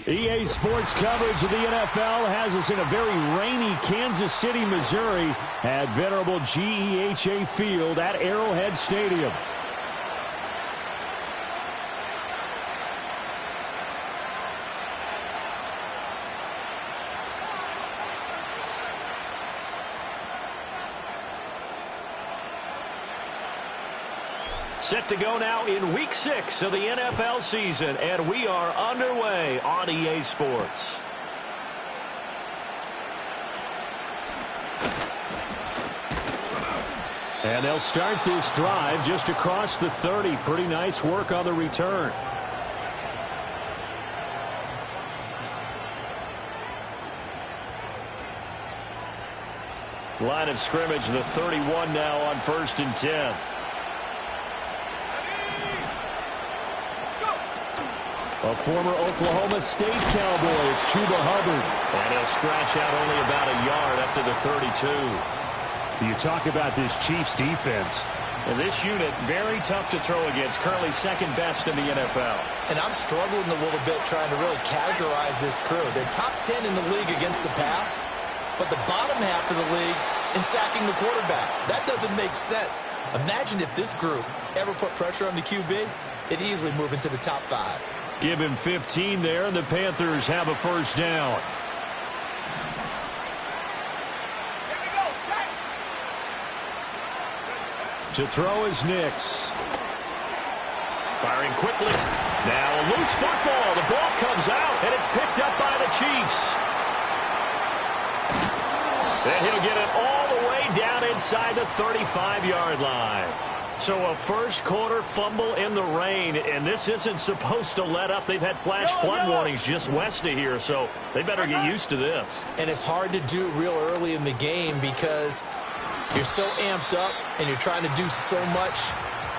EA Sports coverage of the NFL has us in a very rainy Kansas City, Missouri at venerable GEHA Field at Arrowhead Stadium. Set to go now in Week 6 of the NFL season, and we are underway on EA Sports. And they'll start this drive just across the 30. Pretty nice work on the return. Line of scrimmage, the 31 now on 1st and 10. A former Oklahoma State Cowboy, it's Chuba Hubbard. And he'll scratch out only about a yard up to the 32. You talk about this Chiefs defense. And this unit, very tough to throw against, currently second best in the NFL. And I'm struggling a little bit trying to really categorize this crew. They're top 10 in the league against the pass, but the bottom half of the league in sacking the quarterback. That doesn't make sense. Imagine if this group ever put pressure on the QB, it'd easily move into the top 5. Give him 15 there, and the Panthers have a first down. To throw is Nix. Firing quickly. Now a loose football. The ball comes out, and it's picked up by the Chiefs. And he'll get it all the way down inside the 35-yard line. So a first quarter fumble in the rain, and this isn't supposed to let up. They've had flash flood warnings just west of here, so they better get used to this. And it's hard to do real early in the game because you're so amped up and you're trying to do so much.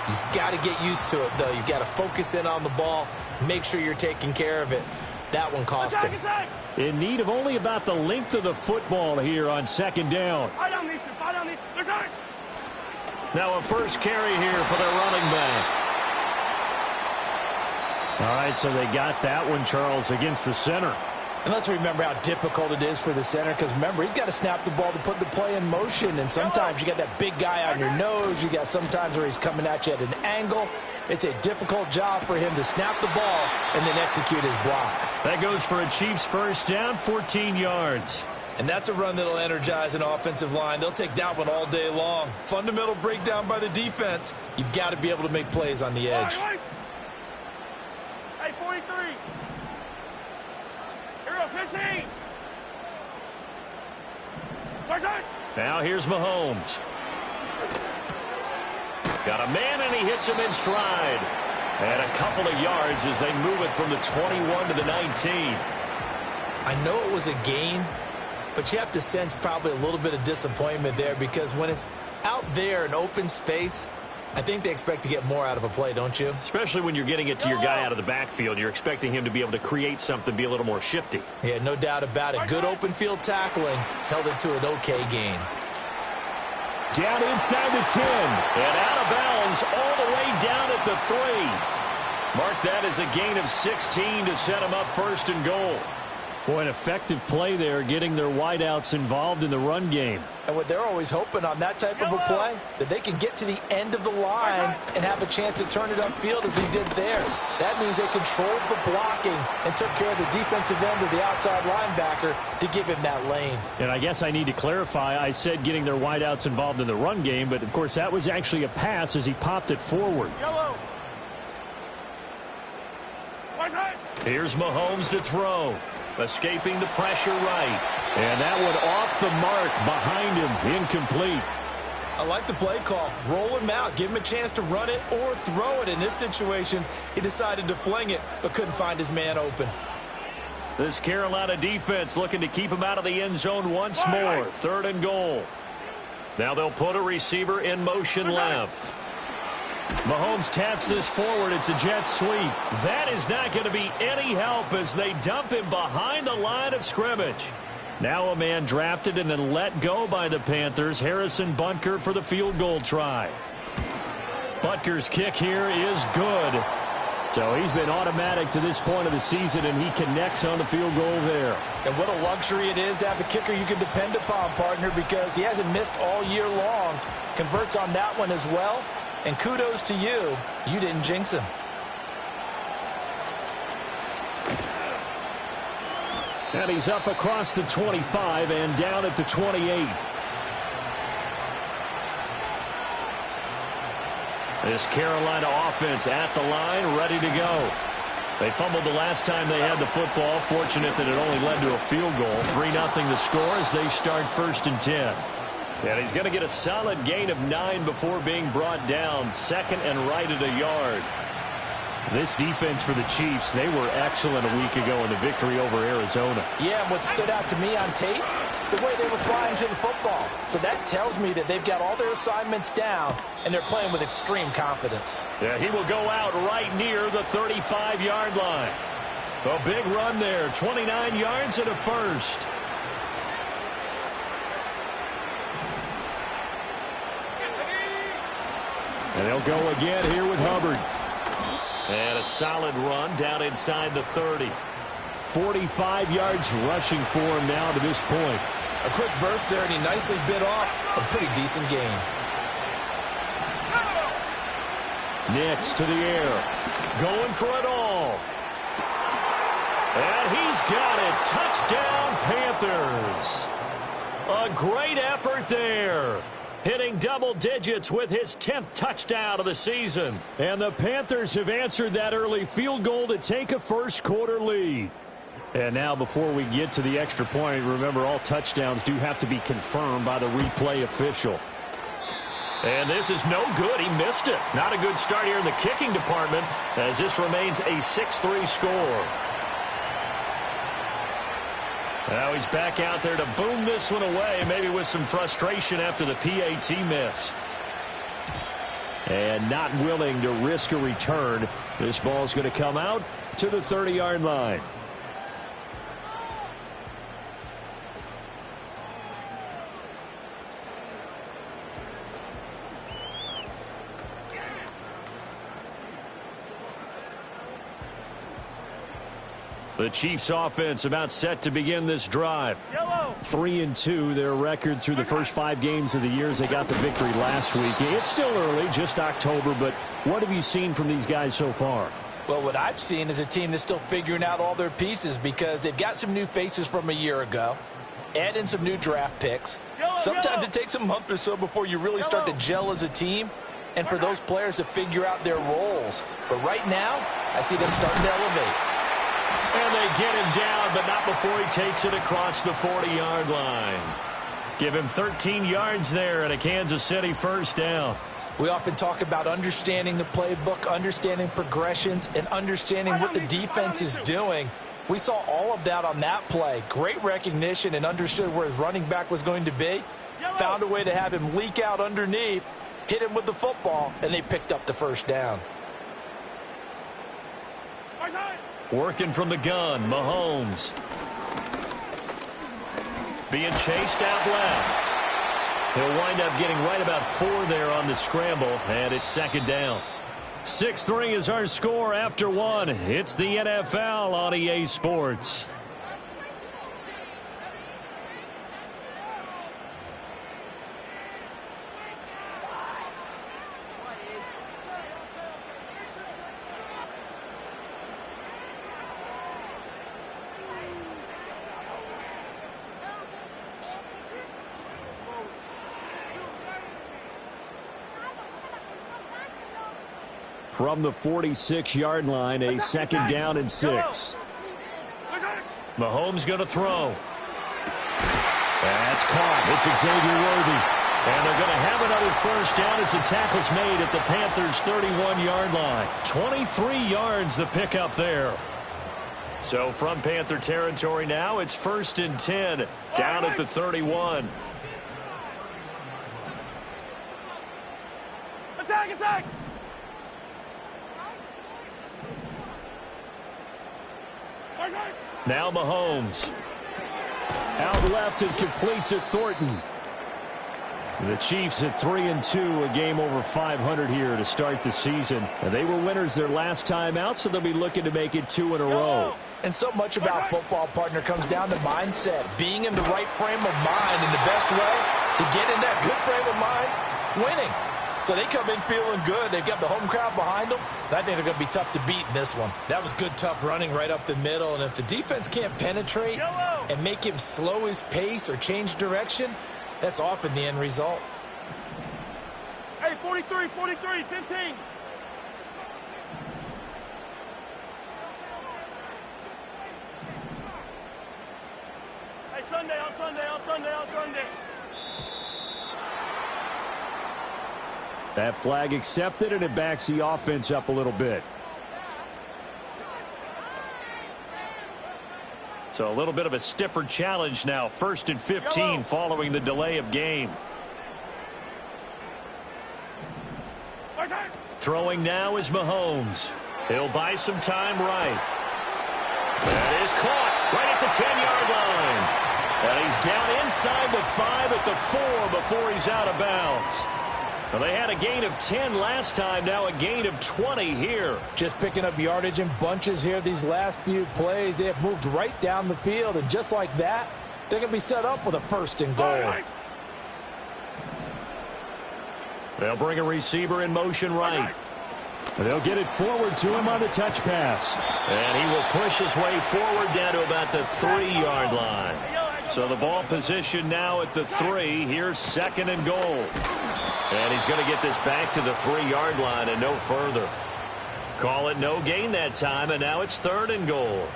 You've got to get used to it, though. You've got to focus in on the ball, make sure you're taking care of it. That one cost him. In need of only about the length of the football here on second down. Now a first carry here for their running back. All right, so they got that one, Charles, against the center. And let's remember how difficult it is for the center, because remember, he's got to snap the ball to put the play in motion, and sometimes you got that big guy on your nose. You got sometimes where he's coming at you at an angle. It's a difficult job for him to snap the ball and then execute his block. That goes for a Chiefs first down, 14 yards. And that's a run that'll energize an offensive line. They'll take that one all day long. Fundamental breakdown by the defense. You've got to be able to make plays on the edge. Hey, 43. Here goes 15. Now here's Mahomes. Got a man, and he hits him in stride. And a couple of yards as they move it from the 21 to the 19. I know it was a gain, but you have to sense probably a little bit of disappointment there, because when it's out there in open space, I think they expect to get more out of a play, don't you? Especially when you're getting it to your guy out of the backfield. You're expecting him to be able to create something, be a little more shifty. Yeah, no doubt about it. Good open field tackling. Held it to an okay gain. Down inside the 10. And out of bounds all the way down at the 3. Mark that as a gain of 16 to set him up first and goal. Boy, an effective play there, getting their wideouts involved in the run game. And what they're always hoping on that type of a play, that they can get to the end of the line and have a chance to turn it upfield as he did there. That means they controlled the blocking and took care of the defensive end of the outside linebacker to give him that lane. And I guess I need to clarify, I said getting their wideouts involved in the run game, but of course that was actually a pass as he popped it forward. Yellow. Here's Mahomes to throw. Escaping the pressure right. And that one off the mark behind him. Incomplete. I like the play call. Roll him out. Give him a chance to run it or throw it. In this situation, he decided to fling it, but couldn't find his man open. This Carolina defense looking to keep him out of the end zone once more. 3rd and goal. Now they'll put a receiver in motion left. Mahomes taps this forward. It's a jet sweep. That is not going to be any help as they dump him behind the line of scrimmage. Now a man drafted and then let go by the Panthers. Harrison Butker for the field goal try. Butker's kick here is good. So he's been automatic to this point of the season, and he connects on the field goal there. And what a luxury it is to have a kicker you can depend upon, partner, because he hasn't missed all year long. Converts on that one as well. And kudos to you. You didn't jinx him. And he's up across the 25 and down at the 28. This Carolina offense at the line, ready to go. They fumbled the last time they had the football. Fortunate that it only led to a field goal. 3-0 to score as they start 1st and 10. And he's going to get a solid gain of 9 before being brought down. 2nd and right at a yard. This defense for the Chiefs, they were excellent a week ago in the victory over Arizona. Yeah, and what stood out to me on tape, the way they were flying to the football. So that tells me that they've got all their assignments down, and they're playing with extreme confidence. Yeah, he will go out right near the 35-yard line. A big run there, 29 yards and a first. And they'll go again here with Hubbard. And a solid run down inside the 30. 45 yards rushing for him now to this point. A quick burst there, and he nicely bit off a pretty decent gain. Next to the air. Going for it all. And he's got it. Touchdown, Panthers. A great effort there. Hitting double digits with his 10th touchdown of the season. And the Panthers have answered that early field goal to take a first-quarter lead. And now before we get to the extra point, remember all touchdowns do have to be confirmed by the replay official. And this is no good. He missed it. Not a good start here in the kicking department as this remains a 6-3 score. Now he's back out there to boom this one away, maybe with some frustration after the PAT miss. And not willing to risk a return. This ball's going to come out to the 30-yard line. The Chiefs offense about set to begin this drive. 3-2 their record through the first 5 games of the year as they got the victory last week. It's still early, just October, but what have you seen from these guys so far? Well, what I've seen is a team that's still figuring out all their pieces because they've got some new faces from a year ago. Add in some new draft picks. Sometimes it takes a month or so before you really start to gel as a team and for those players to figure out their roles. But right now, I see them starting to elevate. And they get him down, but not before he takes it across the 40-yard line. Give him 13 yards there and a Kansas City first down. We often talk about understanding the playbook, understanding progressions, and understanding what the defense is doing. We saw all of that on that play. Great recognition and understood where his running back was going to be. Found a way to have him leak out underneath, hit him with the football, and they picked up the first down. Working from the gun, Mahomes. Being chased out left. He'll wind up getting right about 4 there on the scramble, and it's second down. 6-3 is our score after 1. It's the NFL on EA Sports. From the 46-yard line, a second down and 6. Mahomes going to throw. That's caught. It's Xavier Worthy. And they're going to have another first down as the tackle's made at the Panthers' 31-yard line. 23 yards the pickup there. So from Panther territory now, it's 1st and 10 down at the 31. Attack, attack! Now Mahomes. Out left and complete to Thornton. The Chiefs at 3-2, a game over 500 here to start the season. And they were winners their last time out, so they'll be looking to make it 2 in a row. And so much about football, partner, comes down to mindset. Being in the right frame of mind, and the best way to get in that good frame of mind, winning. So they come in feeling good. They've got the home crowd behind them. I think they're going to be tough to beat in this one. That was good, tough running right up the middle. And if the defense can't penetrate and make him slow his pace or change direction, that's often the end result. Hey, 43, 15. Hey, Sunday. That flag accepted, and it backs the offense up a little bit. So a little bit of a stiffer challenge now. 1st and 15 following the delay of game. Throwing now is Mahomes. He'll buy some time right. That is caught right at the 10-yard line. And he's down inside the 5 at the 4 before he's out of bounds. Well, they had a gain of 10 last time, now a gain of 20 here. Just picking up yardage in bunches here these last few plays. They have moved right down the field, and just like that, they're going to be set up with a 1st and goal. They'll bring a receiver in motion right. They'll get it forward to him on the touch pass. And he will push his way forward down to about the 3-yard line. So the ball position now at the 3. Here's 2nd and goal. And he's going to get this back to the 3-yard line and no further. Call it no gain that time, and now it's 3rd and goal.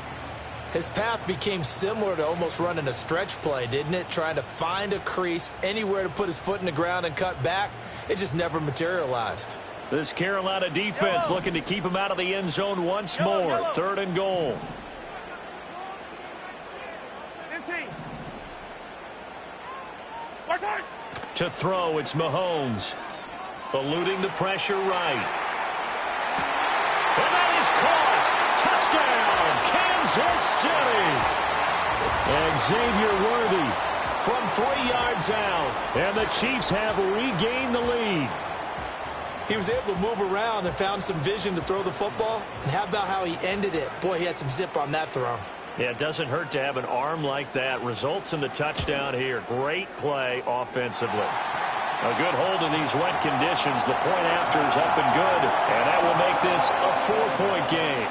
His path became similar to almost running a stretch play, didn't it? Trying to find a crease, anywhere to put his foot in the ground and cut back. It just never materialized. This Carolina defense looking to keep him out of the end zone once more. 3rd and goal. 15. To throw, it's Mahomes. Eluding the pressure right. And that is caught. Touchdown, Kansas City. And Xavier Worthy from 3 yards out. And the Chiefs have regained the lead. He was able to move around and found some vision to throw the football. And how about how he ended it? Boy, he had some zip on that throw. Yeah, it doesn't hurt to have an arm like that. Results in the touchdown here. Great play offensively. A good hold in these wet conditions. The point after is up and good. And that will make this a 4-point game.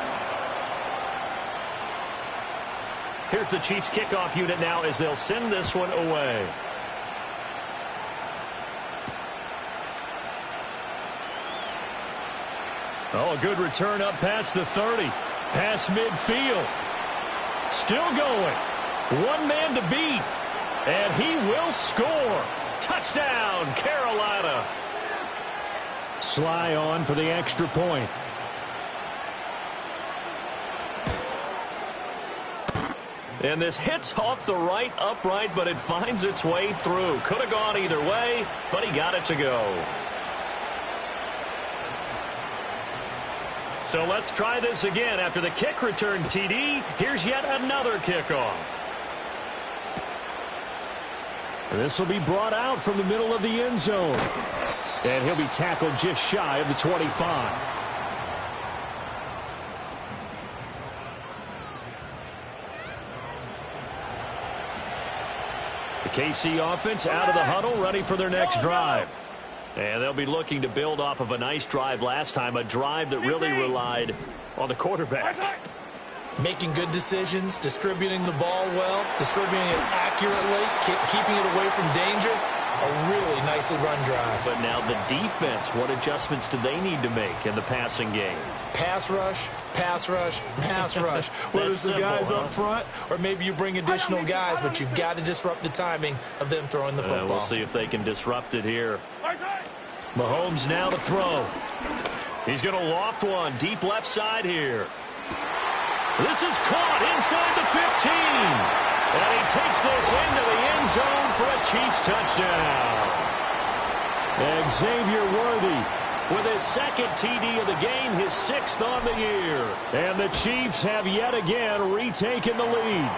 Here's the Chiefs kickoff unit now as they'll send this one away. Oh, a good return up past the 30. Past midfield. Still going. One man to beat. And he will score. Touchdown, Carolina. Sly on for the extra point. And this hits off the right upright, but it finds its way through. Could have gone either way, but he got it to go. So let's try this again. After the kick return TD, here's yet another kickoff. This will be brought out from the middle of the end zone. And he'll be tackled just shy of the 25. The KC offense out of the huddle, ready for their next drive. And they'll be looking to build off of a nice drive last time, a drive that really relied on the quarterback. Making good decisions, distributing the ball well, distributing it accurately, keeping it away from danger. A really nicely run drive. But now the defense, what adjustments do they need to make in the passing game? Pass rush, pass rush, pass rush. Whether it's the guys up front or maybe you bring additional guys, but you've got to disrupt the timing of them throwing the football. We'll see if they can disrupt it here. Mahomes now to throw. He's going to loft one deep left side here. This is caught inside the 15. And he takes this into the end zone for a Chiefs touchdown. And Xavier Worthy with his 2nd TD of the game, his 6th on the year. And the Chiefs have yet again retaken the lead.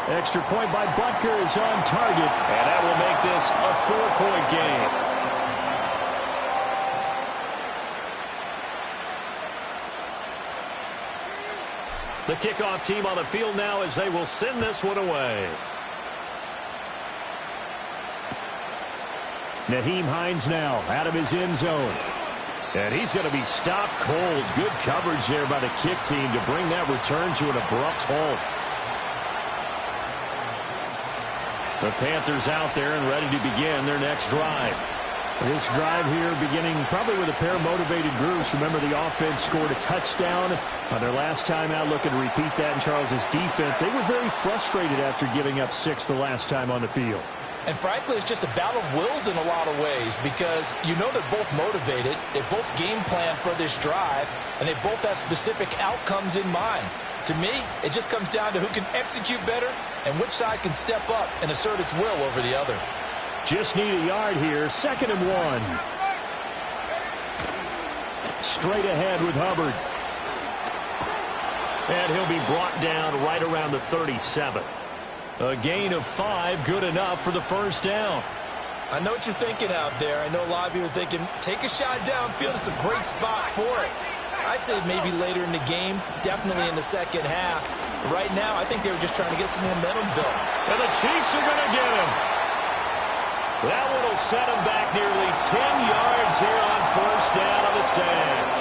Extra point by Butker is on target, and that will make this a 4-point game. The kickoff team on the field now as they will send this one away. Nyheim Hines now out of his end zone. And he's going to be stopped cold. Good coverage there by the kick team to bring that return to an abrupt halt. The Panthers out there and ready to begin their next drive. This drive here beginning probably with a pair of motivated groups. Remember, the offense scored a touchdown on their last time out, looking to repeat that in Charles's defense. They were very frustrated after giving up 6 the last time on the field. And frankly, it's just a battle of wills in a lot of ways because you know they're both motivated, they both game plan for this drive, and they both have specific outcomes in mind. To me, it just comes down to who can execute better and which side can step up and assert its will over the other. Just need a yard here, 2nd and 1. Straight ahead with Hubbard. And he'll be brought down right around the 37. A gain of 5, good enough for the first down. I know what you're thinking out there. I know a lot of you are thinking, take a shot downfield. It's a great spot for it. I'd say maybe later in the game, definitely in the second half. But right now, I think they were just trying to get some momentum built. And the Chiefs are going to get him. That one will set him back nearly 10 yards here on first down of the sack.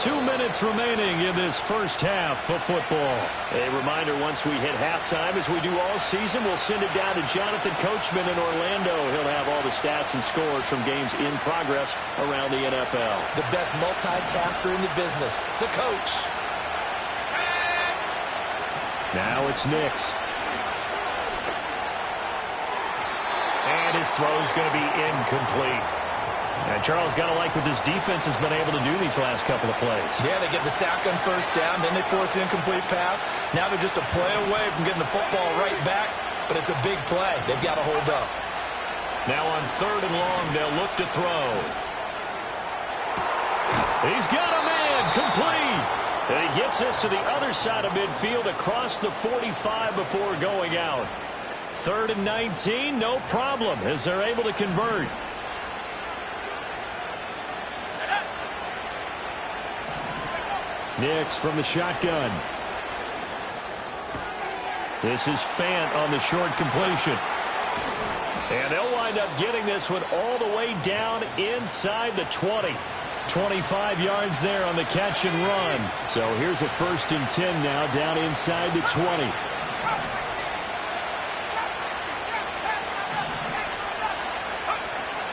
2 minutes remaining in this first half of football. A reminder, once we hit halftime, as we do all season, we'll send it down to Jonathan Coachman in Orlando. He'll have all the stats and scores from games in progress around the NFL. The best multitasker in the business, the coach. Now it's Nix. And his throw's going to be incomplete. And Charles got to like what this defense has been able to do these last couple of plays. Yeah, they get the sack on first down, then they force the incomplete pass. Now they're just a play away from getting the football right back, but it's a big play. They've got to hold up. Now on 3rd and long, they'll look to throw. He's got a man, complete. And he gets us to the other side of midfield across the 45 before going out. 3rd and 19, no problem, as they're able to convert. Nix from the shotgun. This is Fant on the short completion. And they'll wind up getting this one all the way down inside the 20. 25 yards there on the catch and run. So here's a 1st and 10 now down inside the 20.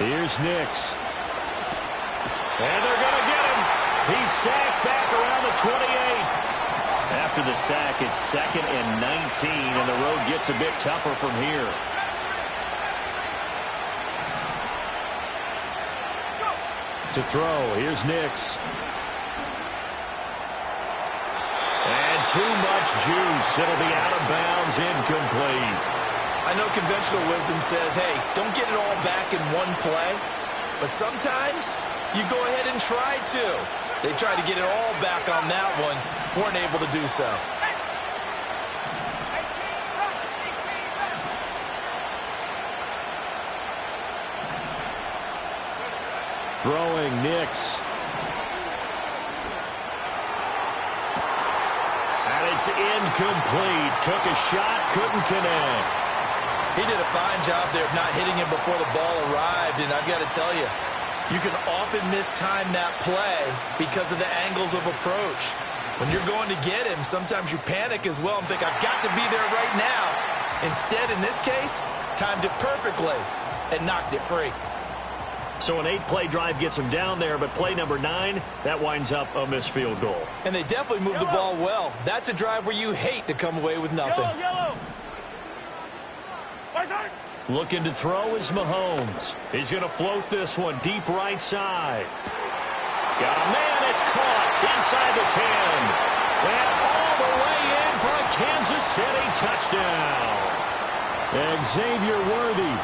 Here's Nix. And they're going to get him. He's sacked back around the 28. After the sack, it's 2nd and 19, and the road gets a bit tougher from here. To throw, here's Nix. And too much juice. It'll be out of bounds, incomplete. I know conventional wisdom says, hey, don't get it all back in one play. But sometimes you go ahead and try to. They tried to get it all back on that one. Weren't able to do so. Throwing Nix. And it's incomplete. Took a shot, couldn't connect. He did a fine job there of not hitting him before the ball arrived, and I've got to tell you, you can often mistime that play because of the angles of approach. When you're going to get him, sometimes you panic as well and think, I've got to be there right now. Instead, in this case, timed it perfectly and knocked it free. So an 8-play drive gets him down there, but play number 9, that winds up a missed field goal. And they definitely moved the ball well. That's a drive where you hate to come away with nothing. Yellow. Looking to throw is Mahomes. He's going to float this one deep right side. Got a man, it's caught inside the 10. And all the way in for a Kansas City touchdown. Xavier Worthy,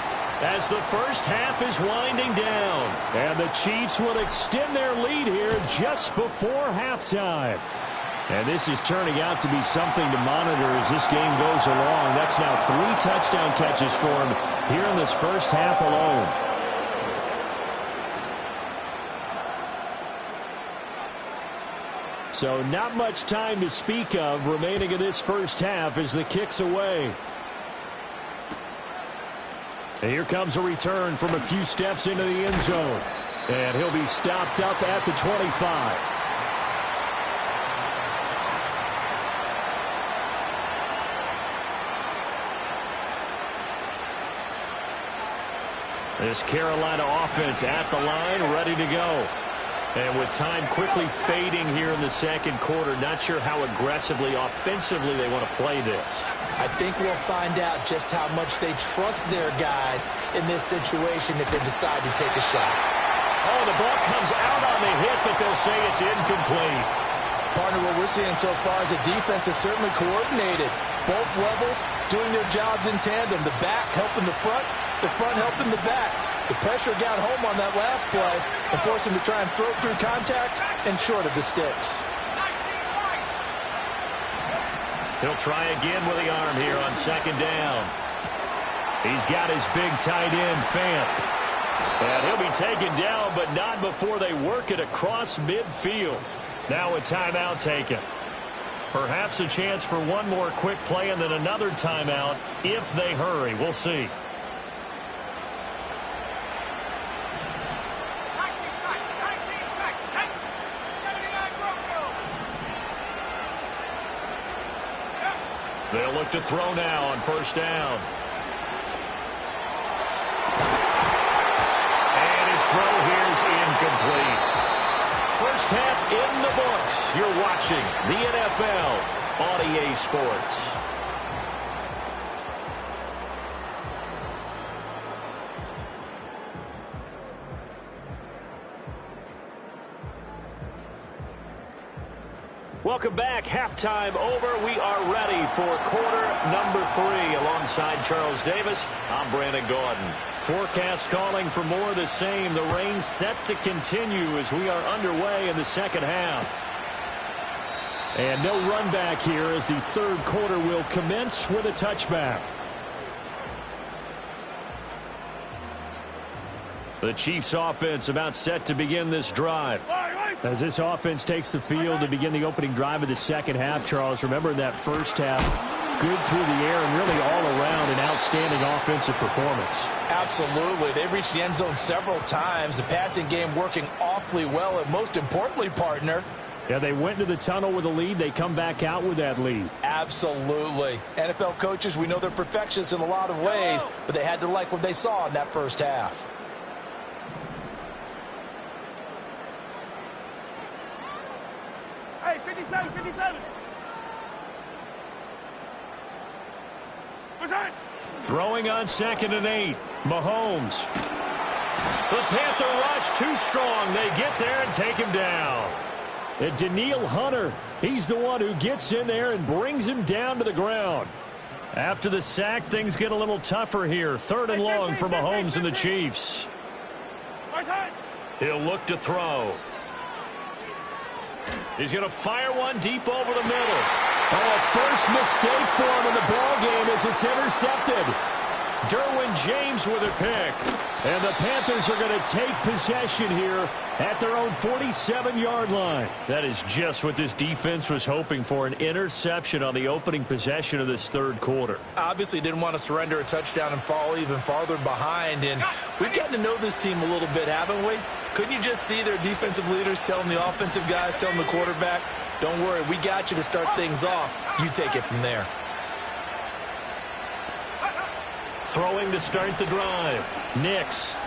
as the first half is winding down. And the Chiefs will extend their lead here just before halftime. And this is turning out to be something to monitor as this game goes along. That's now 3 touchdown catches for him here in this first half alone. So not much time to speak of remaining in this first half as the kick's away. And here comes a return from a few steps into the end zone. And he'll be stopped up at the 25. This Carolina offense at the line, ready to go. And with time quickly fading here in the second quarter, not sure how aggressively, offensively they want to play this. I think we'll find out just how much they trust their guys in this situation if they decide to take a shot. Oh, the ball comes out on the hit, but they'll say it's incomplete. Partner, what we're seeing so far is the defense is certainly coordinated. Both levels doing their jobs in tandem. The back helping the front helping the back. The pressure got home on that last play and forced him to try and throw through contact and short of the sticks. He'll try again with the arm here on second down. He's got his big tight end, Fant. And he'll be taken down, but not before they work it across midfield. Now a timeout taken. Perhaps a chance for one more quick play and then another timeout if they hurry. We'll see. They'll look to throw now on first down. And his throw here's incomplete. First half in the books. You're watching the NFL on EA Sports. Welcome back. Halftime over. We are ready for quarter number 3. Alongside Charles Davis, I'm Brandon Gaudin. Forecast calling for more of the same. The rain set to continue as we are underway in the second half. And no run back here as the third quarter will commence with a touchback. The Chiefs offense about set to begin this drive. As this offense takes the field to begin the opening drive of the second half, Charles, remember that first half, good through the air and really all around an outstanding offensive performance. Absolutely. They've reached the end zone several times. The passing game working awfully well, and most importantly, partner, yeah, they went to the tunnel with a lead. They come back out with that lead. Absolutely. NFL coaches, we know they're perfectionists in a lot of ways, but they had to like what they saw in that first half. Hey, 57, 57. Throwing on 2nd and 8. Mahomes. The Panther rush too strong. They get there and take him down. And Danielle Hunter, he's the one who gets in there and brings him down to the ground. After the sack, things get a little tougher here. 3rd and long for Mahomes and the Chiefs. He'll look to throw. He's going to fire one deep over the middle. Oh, a first mistake for him in the ball game as it's intercepted. Derwin James with a pick. And the Panthers are going to take possession here at their own 47-yard line. That is just what this defense was hoping for, an interception on the opening possession of this third quarter. Obviously didn't want to surrender a touchdown and fall even farther behind. And we've gotten to know this team a little bit, haven't we? Couldn't you just see their defensive leaders telling the offensive guys, telling the quarterback, don't worry, we got you to start things off. You take it from there. Throwing to start the drive. Nix.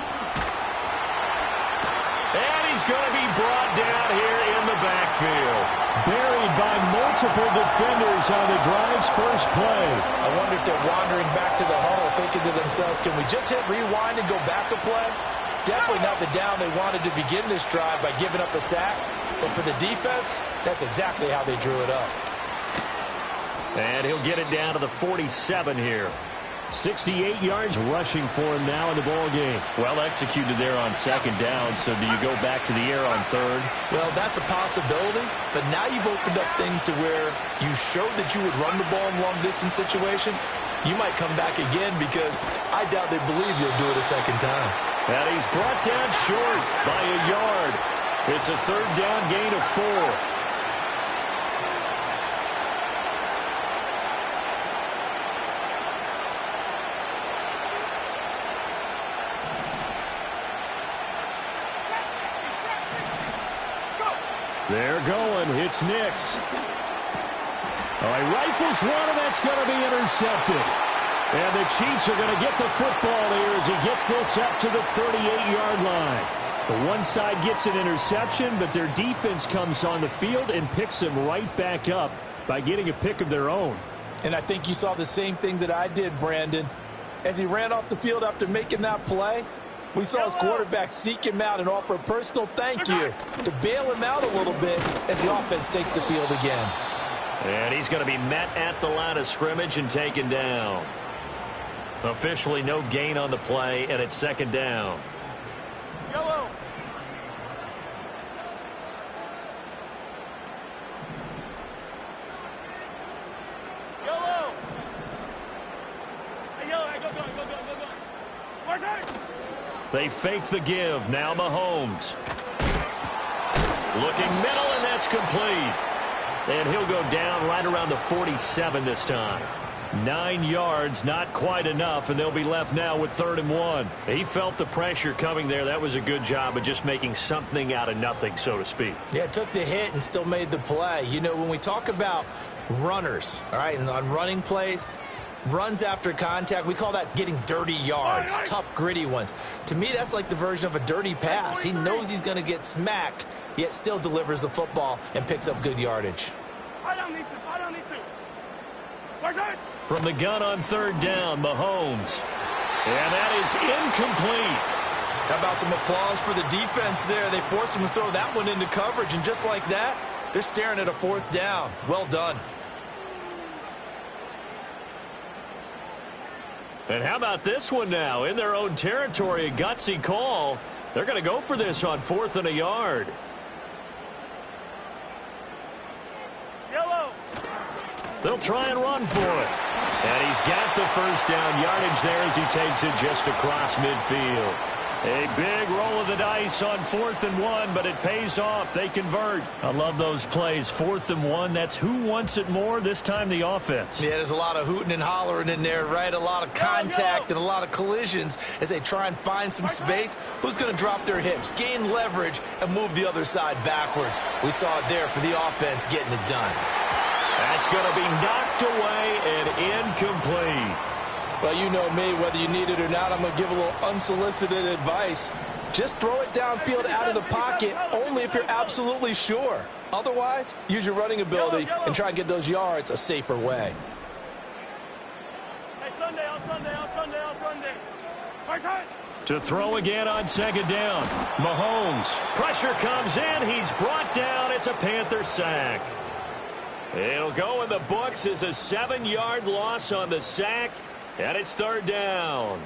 And he's going to be brought down here in the backfield. Buried by multiple defenders on the drive's first play. I wonder if they're wandering back to the huddle thinking to themselves, can we just hit rewind and go back a play? Definitely not the down they wanted to begin this drive by giving up a sack. But for the defense, that's exactly how they drew it up. And he'll get it down to the 47 here. 68 yards rushing for him now in the ball game. Well executed there on second down. So do you go back to the air on third? Well, that's a possibility, but now you've opened up things to where you showed that you would run the ball in long-distance situation. You might come back again because I doubt they believe you'll do it a second time. And he's brought down short by a yard. It's a third down gain of 4. They're going. It's Nix. All right, rifles one, and that's going to be intercepted. And the Chiefs are going to get the football here as he gets this up to the 38-yard line. The one side gets an interception, but their defense comes on the field and picks him right back up by getting a pick of their own. And I think you saw the same thing that I did, Brandon. As he ran off the field after making that play, we saw his quarterback seek him out and offer a personal thank you to bail him out a little bit as the offense takes the field again. And he's going to be met at the line of scrimmage and taken down. Officially no gain on the play, and it's second down. Yellow. Yellow. Hey, yellow. Hey, go. Where's that? They fake the give. Now Mahomes. Looking middle, and that's complete. And he'll go down right around the 47 this time. 9 yards, not quite enough, and they'll be left now with 3rd and 1. He felt the pressure coming there. That was a good job of just making something out of nothing, so to speak. Yeah, took the hit and still made the play. You know, when we talk about runners, all right, and on running plays, runs after contact, we call that getting dirty yards, tough, gritty ones. To me, that's like the version of a dirty pass. He knows he's going to get smacked, yet still delivers the football and picks up good yardage. I don't need to. Where's that? From the gun on 3rd down, Mahomes. And that is incomplete. How about some applause for the defense there? They forced him to throw that one into coverage, and just like that, they're staring at a 4th down. Well done. And how about this one now? In their own territory, a gutsy call. They're going to go for this on 4th and a yard. Yellow. They'll try and run for it. And he's got the first down yardage there as he takes it just across midfield. A big roll of the dice on 4th and 1, but it pays off. They convert. I love those plays. 4th and 1, that's who wants it more, this time the offense. Yeah, there's a lot of hooting and hollering in there, right? A lot of contact and a lot of collisions as they try and find some space. Who's going to drop their hips, gain leverage, and move the other side backwards? We saw it there for the offense getting it done. That's going to be knocked away and incomplete. Well, you know me, whether you need it or not, I'm going to give a little unsolicited advice. Just throw it downfield out of the pocket only if you're absolutely sure. Otherwise, use your running ability and try and get those yards a safer way. Hey, Sunday. Where's that? To throw again on 2nd down. Mahomes. Pressure comes in. He's brought down. It's a Panther sack. It'll go in the books as a 7-yard loss on the sack. And it's 3rd down.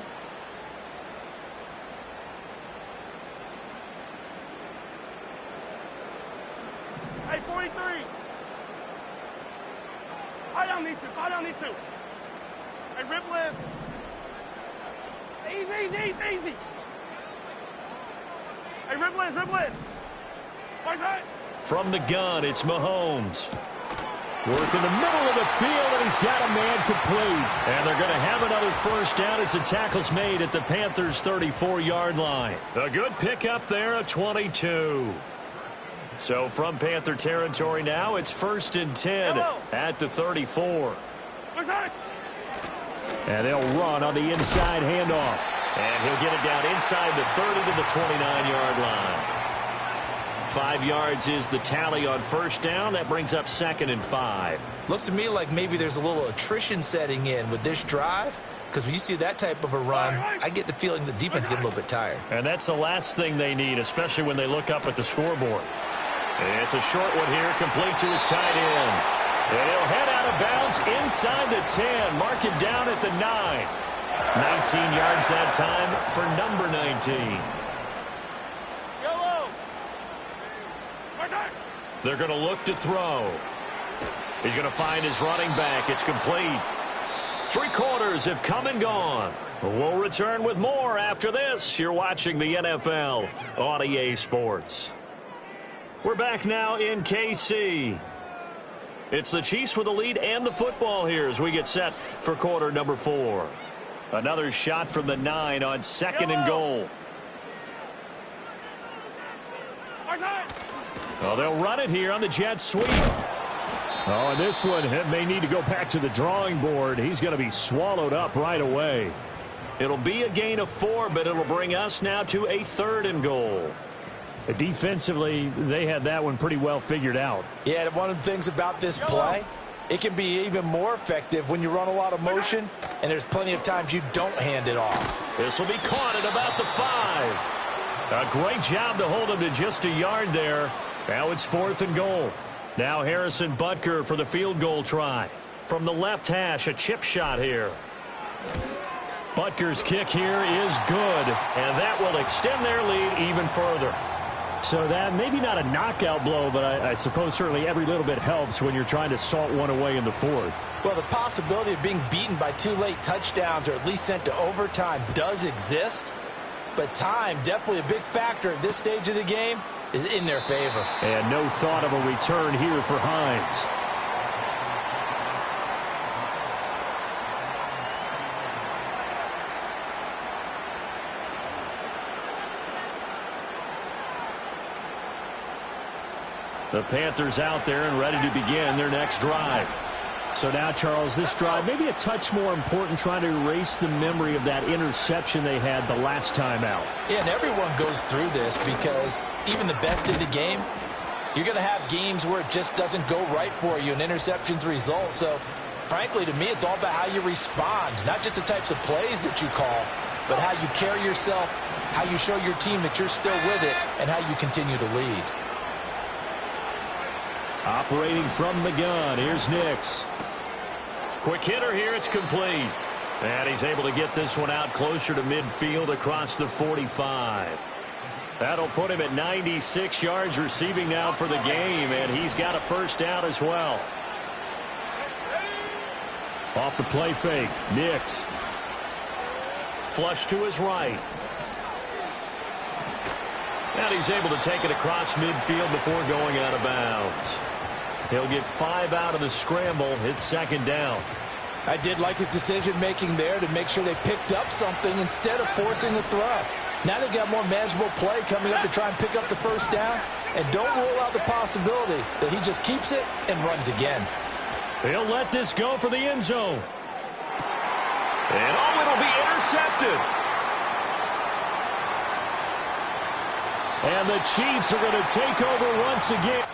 Hey, 43. I down these two. Hey, rip list. Easy. Hey, rip list. Where's that? From the gun, it's Mahomes. Work in the middle of the field, and he's got a man complete. And they're going to have another first down as the tackle's made at the Panthers' 34-yard line. A good pickup there, a 22. So from Panther territory now, it's 1st and 10 at the 34. Where's that? And they'll run on the inside handoff. And he'll get it down inside the 30 to the 29-yard line. 5 yards is the tally on first down. That brings up 2nd and 5. Looks to me like maybe there's a little attrition setting in with this drive, because when you see that type of a run, I get the feeling the defense getting a little bit tired. And that's the last thing they need, especially when they look up at the scoreboard. It's a short one here, complete to his tight end. And he'll head out of bounds inside the 10, mark it down at the 9. 19 yards that time for number 19. They're going to look to throw. He's going to find his running back. It's complete. 3 quarters have come and gone. We'll return with more after this. You're watching the NFL on EA Sports. We're back now in KC. It's the Chiefs with the lead and the football here as we get set for quarter number 4. Another shot from the 9 on 2nd and goal. Well, they'll run it here on the jet sweep. Oh, and this one may need to go back to the drawing board. He's going to be swallowed up right away. It'll be a gain of 4, but it'll bring us now to a 3rd and goal. Defensively, they had that one pretty well figured out. Yeah, one of the things about this play, it can be even more effective when you run a lot of motion, and there's plenty of times you don't hand it off. This will be caught at about the 5. A great job to hold him to just a yard there. Now it's 4th and goal. Now Harrison Butker for the field goal try. From the left hash, a chip shot here. Butker's kick here is good, and that will extend their lead even further. So that maybe not a knockout blow, but I suppose certainly every little bit helps when you're trying to salt one away in the 4th. Well, the possibility of being beaten by 2 late touchdowns or at least sent to overtime does exist, but time, definitely a big factor at this stage of the game, is in their favor. And no thought of a return here for Hines. The Panthers out there and ready to begin their next drive. So now, Charles, this drive maybe a touch more important, trying to erase the memory of that interception they had the last time out. Yeah, and everyone goes through this because even the best in the game, you're going to have games where it just doesn't go right for you, and interceptions result. So, frankly, to me, it's all about how you respond, not just the types of plays that you call, but how you carry yourself, how you show your team that you're still with it, and how you continue to lead. Operating from the gun, here's Nix. Quick hitter here, it's complete. And he's able to get this one out closer to midfield across the 45. That'll put him at 96 yards receiving now for the game, and he's got a first down as well. Off the play fake, Nix. Flush to his right. And he's able to take it across midfield before going out of bounds. He'll get 5 out of the scramble. It's 2nd down. I did like his decision-making there to make sure they picked up something instead of forcing the throw. Now they've got more manageable play coming up to try and pick up the first down. And don't rule out the possibility that he just keeps it and runs again. He'll let this go for the end zone. And it'll be intercepted. And the Chiefs are going to take over once again.